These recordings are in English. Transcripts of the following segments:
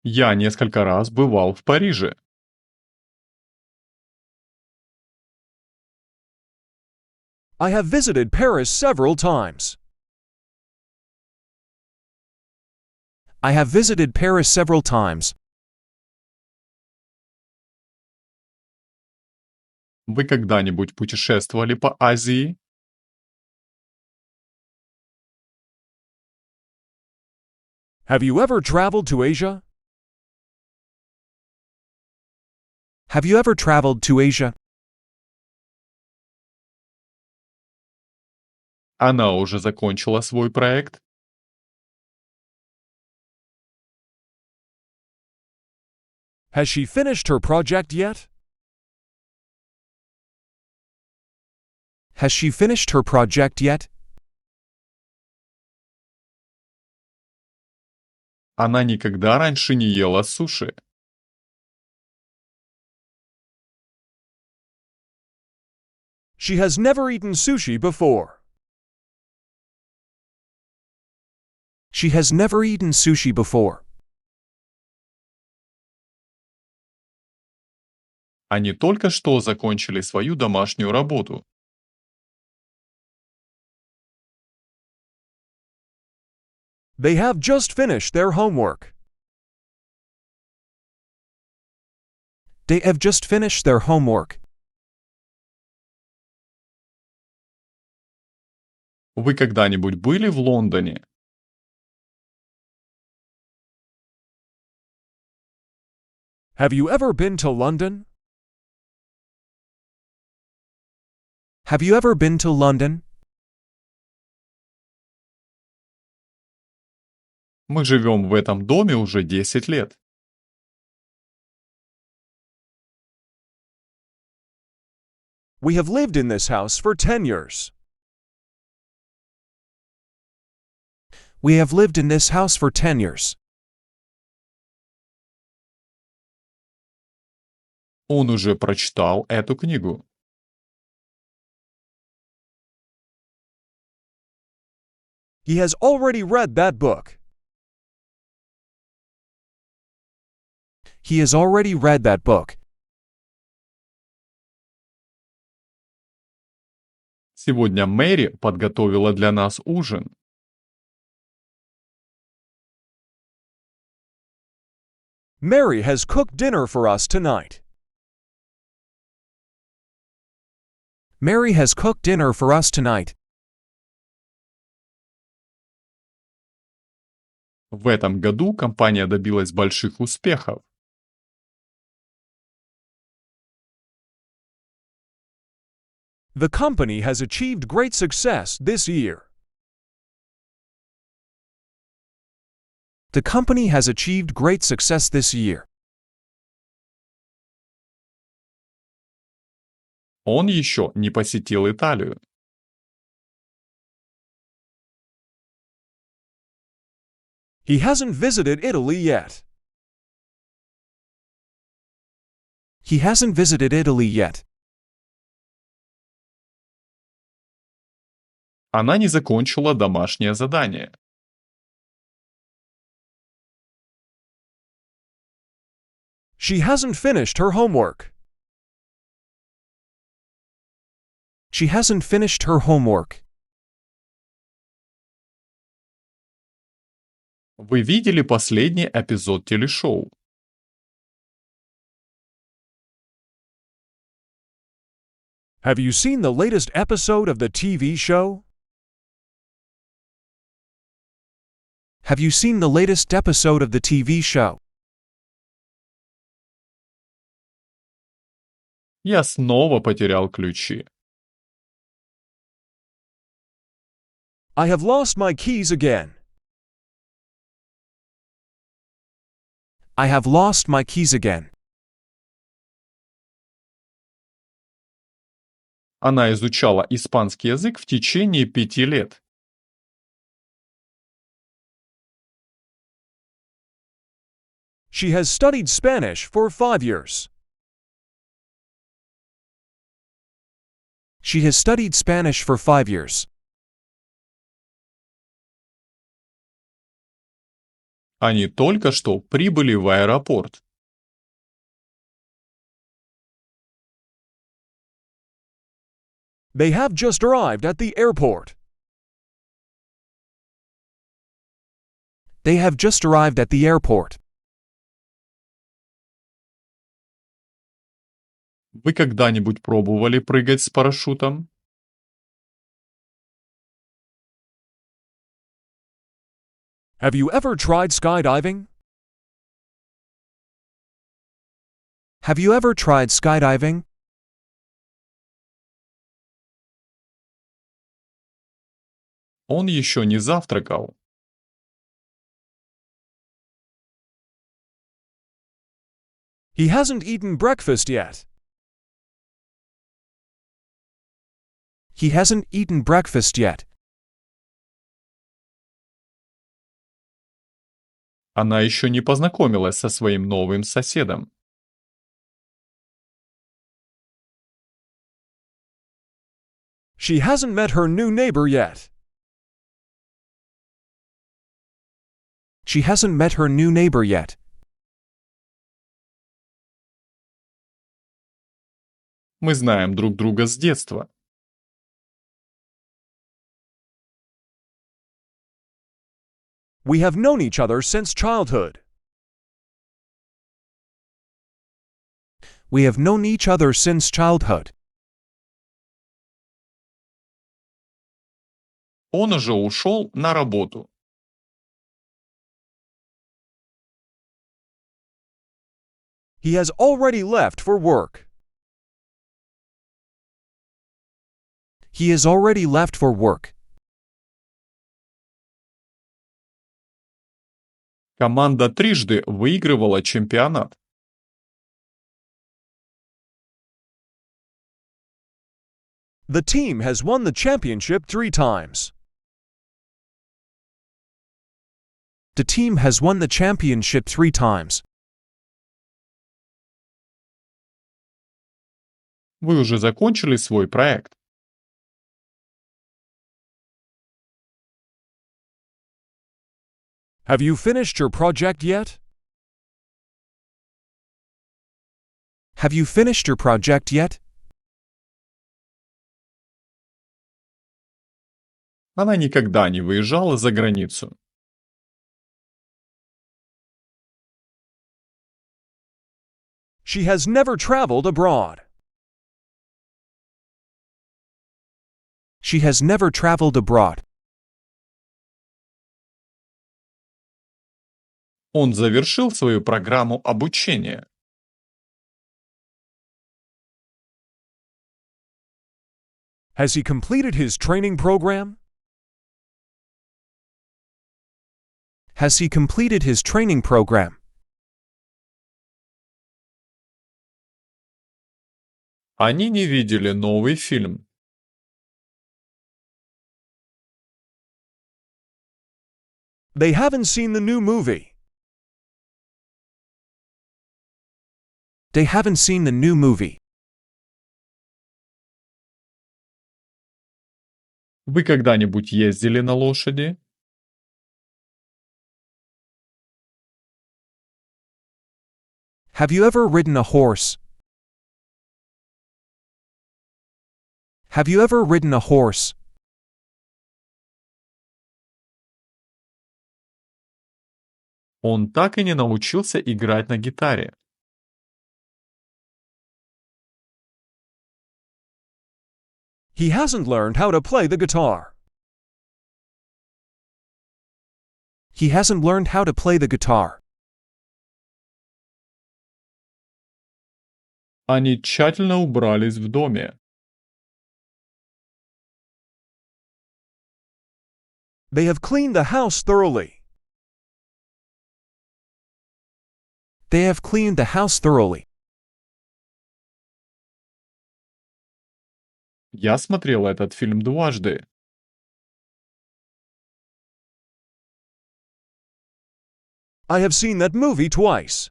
Я несколько раз бывал в Париже. I have visited Paris several times. I have visited Paris several times. Вы когда-нибудь путешествовали по Азии? Have you ever traveled to Asia? Have you ever traveled to Asia? Она уже закончила свой проект? Has she finished her project yet? Has she finished her project yet? Она никогда раньше не ела суши. She has never eaten sushi before. She has never eaten sushi before. Они только что закончили свою домашнюю работу. They have just finished their homework. They have just finished their homework. Вы когда-нибудь были в Лондоне? Have you ever been to London? Have you ever been to London? Мы живем в этом доме уже 10 лет. We have lived in this house for 10 years. We have lived in this house for 10 years. Он уже прочитал эту книгу. He has already read that book. He has already read that book. Сегодня Мэри подготовила для нас ужин. Mary has cooked dinner for us tonight. Mary has cooked dinner for us tonight. В этом году компания добилась больших успехов. The company has achieved great success this year. The company has achieved great success this year. Он еще не посетил Италию. He hasn't visited Italy yet. He hasn't visited Italy yet. Она не закончила домашнее задание. She hasn't finished her homework. She hasn't finished her homework. Вы видели последний эпизод телешоу? Have you seen the latest episode of the TV show? Have you seen the latest episode of the TV show? Я снова потерял ключи. I have lost my keys again. I have lost my keys again. Она изучала испанский язык в течение 5 лет. She has studied Spanish for 5 years. She has studied Spanish for 5 years. Они только что прибыли в аэропорт. They have just arrived at the airport. They have just arrived at the airport. Вы когда-нибудь пробовали прыгать с парашютом? Have you ever tried skydiving? Have you ever tried skydiving? Он еще не завтракал. He hasn't eaten breakfast yet. He hasn't eaten breakfast yet. Она еще не познакомилась со своим новым соседом. She hasn't met her new neighbor yet. She hasn't met her new neighbor yet. Мы знаем друг друга с детства. We have known each other since childhood. We have known each other since childhood. Он уже ушел на работу. He has already left for work. He has already left for work. Команда трижды выигрывала чемпионат. The team has won the championship 3 times. The team has won the championship 3 times. Вы уже закончили свой проект? Have you finished your project yet? Have you finished your project yet? Она никогда не выезжала за границу. She has never traveled abroad. She has never traveled abroad. Он завершил свою программу обучения. Has he completed his training program? Has he completed his training program? Они не видели новый фильм. They haven't seen the new movie. They haven't seen the new movie. Вы когда-нибудь ездили на лошади? Have you ever ridden a horse? Have you ever ridden a horse? Он так и не научился играть на гитаре. He hasn't learned how to play the guitar. He hasn't learned how to play the guitar. Они тщательно убрались в доме. They have cleaned the house thoroughly. They have cleaned the house thoroughly. Я смотрел этот фильм дважды. I have seen that movie twice.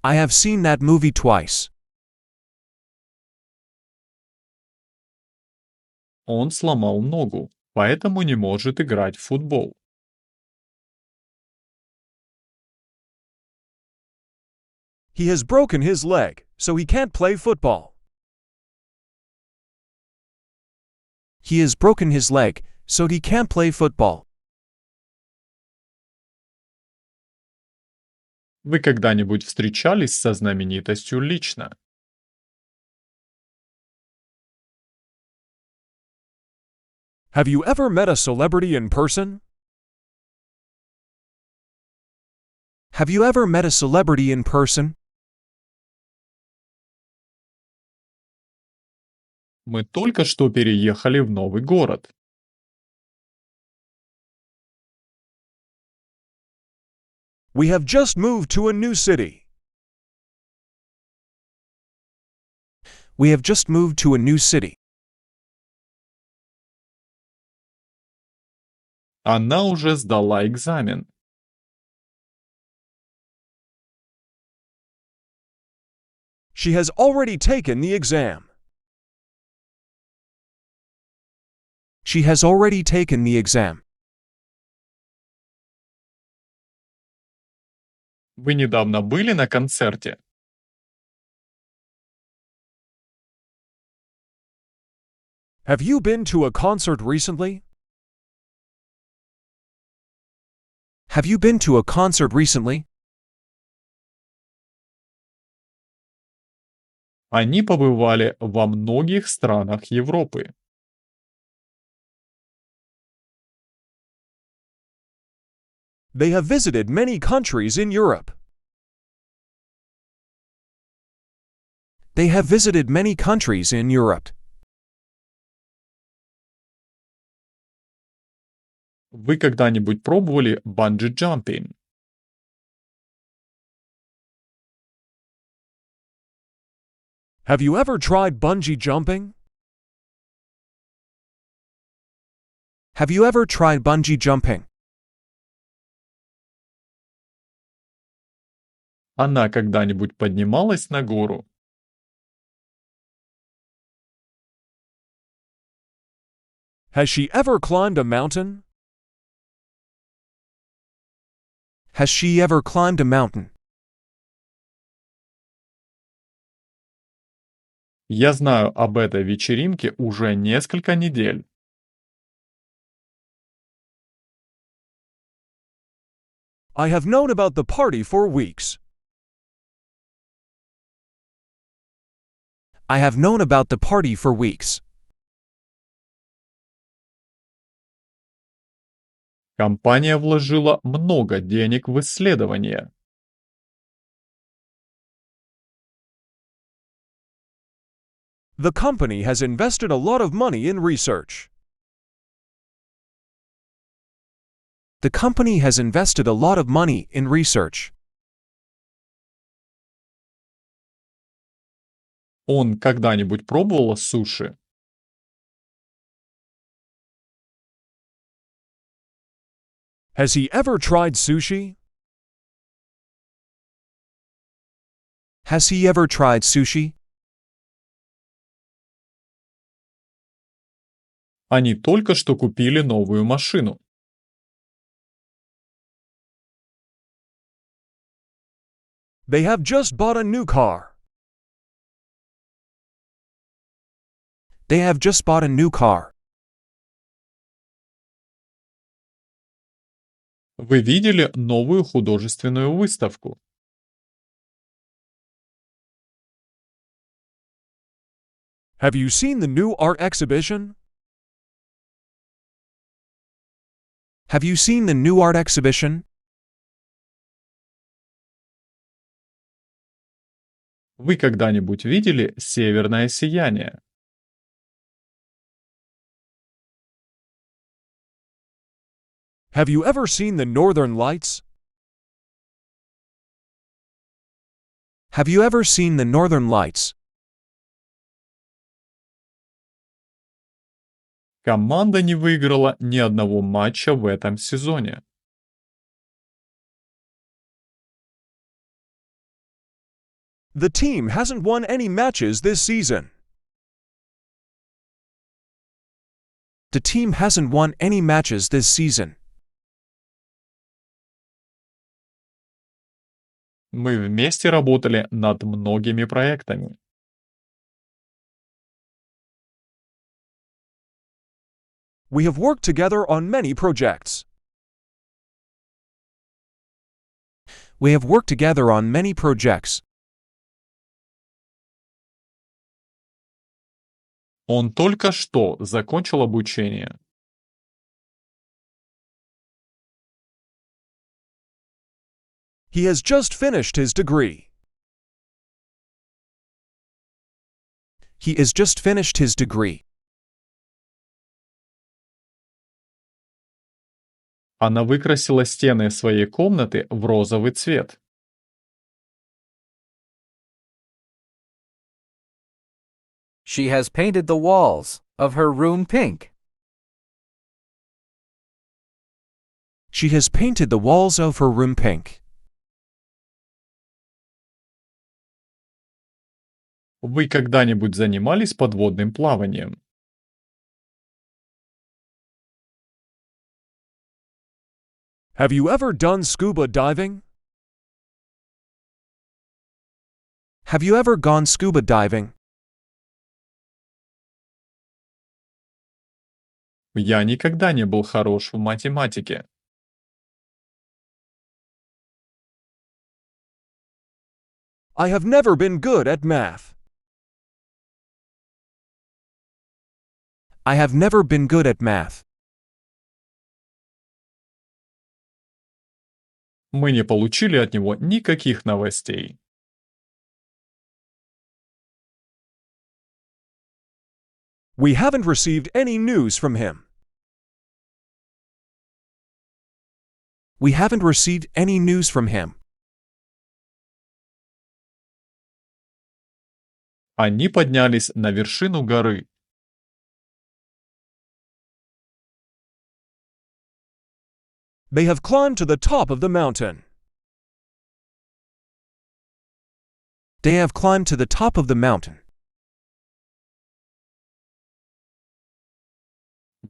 I have seen that movie twice. Он сломал ногу. поэтому не может играть в футбол. He has broken his leg, so he can't play football. He has broken his leg, so he can't play football. Вы когда-нибудь встречались со знаменитостью лично? Have you ever met a celebrity in person? Have you ever met a celebrity in person? Мы только что переехали в новый город. We have just moved to a new city. We have just moved to a new city. Она уже сдала экзамен. She has already taken the exam. She has already taken the exam. Вы недавно были на концерте? Have you been to a concert recently? Have you been to a concert recently? Они побывали во многих странах Европы. They have visited many countries in Europe. They have visited many countries in Europe. Вы когда-нибудь пробовали банджи-джампинг? Have you ever tried bungee jumping? Have you ever tried bungee jumping? Она когда-нибудь поднималась на гору? Has she ever climbed a mountain? Has she ever climbed a mountain? Я знаю об этой вечеринке уже несколько недель. I have known about the party for weeks. I have known about the party for weeks. Компания вложила много денег в исследования. The company has invested a lot of money in research. The company has invested a lot of money in research. Он когда-нибудь пробовал суши? Has he ever tried sushi? Has he ever tried sushi? Они только что купили новую машину. They have just bought a new car. They have just bought a new car. Вы видели новую художественную выставку? Have you seen the new art exhibition? Have you seen the new art exhibition? Вы когда-нибудь видели северное сияние? Have you ever seen the northern lights? Have you ever seen the northern lights? Команда не выиграла ни одного матча в этом сезоне. The team hasn't won any matches this season. The team hasn't won any matches this season. Мы вместе работали над многими проектами. We have worked together on many projects. We have worked together on many projects. Он только что закончил обучение. He has just finished his degree. He has just finished his degree. Она выкрасила стены своей комнаты в розовый цвет. She has painted the walls of her room pink. She has painted the walls of her room pink. Вы когда-нибудь занимались подводным плаванием? Have you ever done scuba diving? Have you ever gone scuba diving? Я никогда не был хорош в математике. I have never been good at math. I have never been good at math. Мы не получили от него никаких новостей. We haven't received any news from him. We haven't received any news from him. Они поднялись на вершину горы. They have climbed to the top of the mountain. They have climbed to the top of the mountain.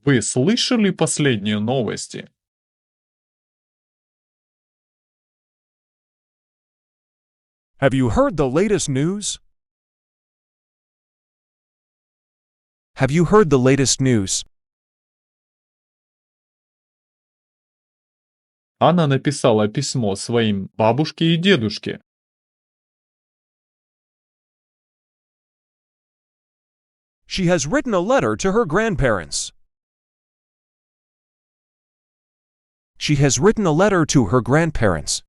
Вы слышали последние новости? Have you heard the latest news? Have you heard the latest news? Она написала письмо своим бабушке и дедушке. She has written a letter to her grandparents. She has written a letter to her grandparents.